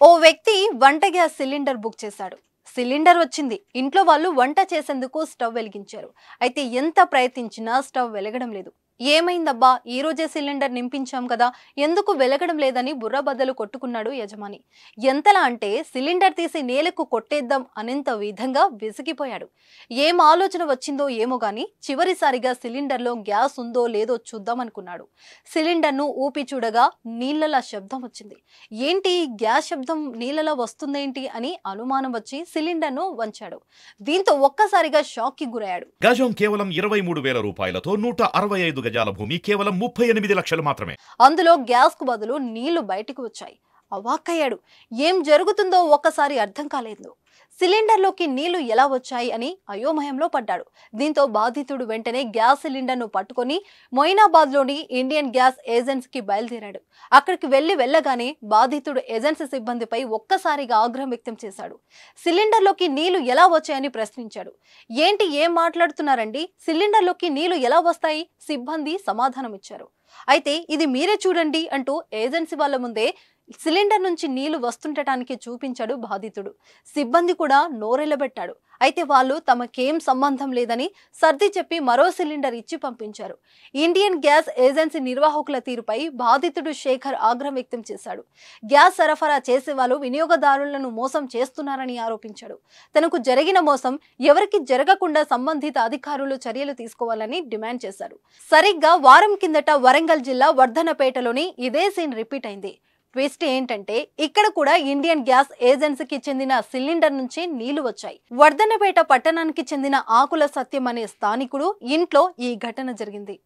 ఓ వ్యక్తి వంట gas cylinder book చేశాడు. సిలిండర్ వచ్చింది. ఇంట్లో వాళ్ళు వంట చేసేందుకు స్టవ్ వెలిగించారు. అయితే ఎంత ప్రయత్నించినా స్టవ్ వెలగడం లేదు. ఏమైందబ్బా, ఈ రోజే సిలిండర్ నింపించాం కదా, ఎందుకు వెలగడం లేదని బుర్ర బద్దలు కొట్టుకున్నాడు యజమాని. ఎంతలా అంటే సిలిండర్ తీసి నేలకు కొట్టేద్దాం అనేంత విధంగా విసిగిపోయాడు. ఏం ఆలోచన వచ్చిందో ఏమో గాని చివరిసారిగా సిలిండర్లో గ్యాస్ ఉందో లేదో చూద్దాం అనుకున్నాడు. సిలిండర్ను ఊపి చూడగా నీళ్లలా శబ్దం వచ్చింది. ఏంటి గ్యాస్ శబ్దం నీళ్లలా వస్తుందేంటి అని అనుమానం వచ్చి సిలిండర్ను వంచాడు. దీంతో ఒక్కసారిగా షాక్ కి గురయ్యాడు. గజం కేవలం 23,000 రూపాయలతో 165 గజాల భూమి కేవలం 38 లక్షలు మాత్రమే. అందులో గ్యాస్ కు బదులు నీళ్లు బయటకు వచ్చాయి. అవాక్కయ్యాడు. ఏం జరుగుతుందో ఒక్కసారి అర్థం కాలేదు. సిలిండర్లోకి నీళ్లు ఎలా వచ్చాయి అని అయోమయంలో పడ్డాడు. దీంతో బాధితుడు వెంటనే గ్యాస్ సిలిండర్ను పట్టుకొని మొయినాబాద్లోని ఇండియన్ గ్యాస్ ఏజెన్సీకి బయలుదేరాడు. అక్కడికి వెళ్ళగానే బాధితుడు ఏజెన్సీ సిబ్బందిపై ఒక్కసారిగా ఆగ్రహం వ్యక్తం చేశాడు. సిలిండర్లోకి నీళ్లు ఎలా వచ్చాయని ప్రశ్నించాడు. ఏంటి, ఏం మాట్లాడుతున్నారండి, సిలిండర్లోకి నీళ్లు ఎలా వస్తాయి? సిబ్బంది సమాధానం ఇచ్చారు. అయితే ఇది మీరే చూడండి అంటూ ఏజెన్సీ వాళ్ళ ముందే సిలిండర్ నుంచి నీళ్లు వస్తుండటానికి చూపించాడు బాధితుడు. సిబ్బంది కూడా నోరెళ్లబెట్టాడు. అయితే వాళ్ళు తమకేం సంబంధం లేదని సర్ది చెప్పి మరో సిలిండర్ ఇచ్చి పంపించారు. ఇండియన్ గ్యాస్ ఏజెన్సీ నిర్వాహకుల తీరుపై బాధితుడు శేఖర్ ఆగ్రహం వ్యక్తం చేశాడు. గ్యాస్ సరఫరా చేసే వాళ్ళు వినియోగదారులను మోసం చేస్తున్నారని ఆరోపించాడు. తనకు జరిగిన మోసం ఎవరికి జరగకుండా సంబంధిత అధికారులు చర్యలు తీసుకోవాలని డిమాండ్ చేశారు. సరిగ్గా వారం కిందట వరంగల్ జిల్లా వర్ధనపేటలోని ఇదే సీన్ రిపీట్ అయింది. ట్విస్ట్ ఏంటంటే ఇక్కడ కూడా ఇండియన్ గ్యాస్ ఏజెన్సీకి చెందిన సిలిండర్ నుంచి నీళ్లు వచ్చాయి. వర్ధనపేట పట్టణానికి చెందిన ఆకుల సత్యం అనే స్థానికుడు ఇంట్లో ఈ ఘటన జరిగింది.